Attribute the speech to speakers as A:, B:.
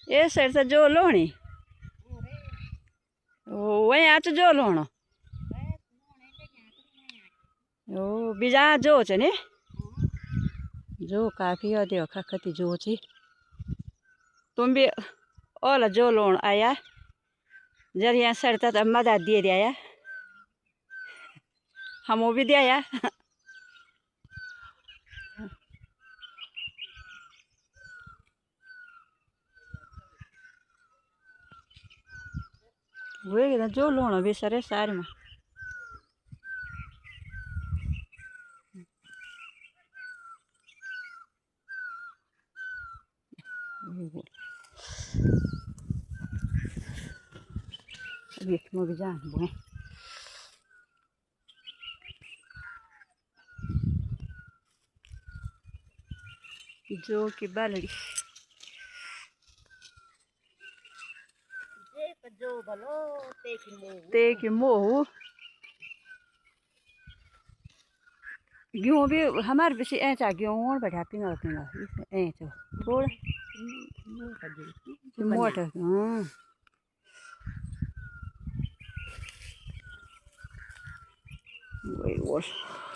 A: એ side તો જો લોણી ઓ અહીંયા તો જો લોણો ઓ બીજા જો છે ને જો काफी है देखा खती जो छी तुम भी ओला जो लोण आया जर यहाँ सड़ता तो मदद दे दिया हम वो भी दिया वो जो लोण भी सरे सारे में में भी जान बुए जो कि बालड़ी
B: जो भलो
A: ते कि मोह गेहूँ भी हमारे पीछे ऐसा गेहूँ बैठा पिंगा पिंगा ऐसा थोड़ा मोटा हाँ वही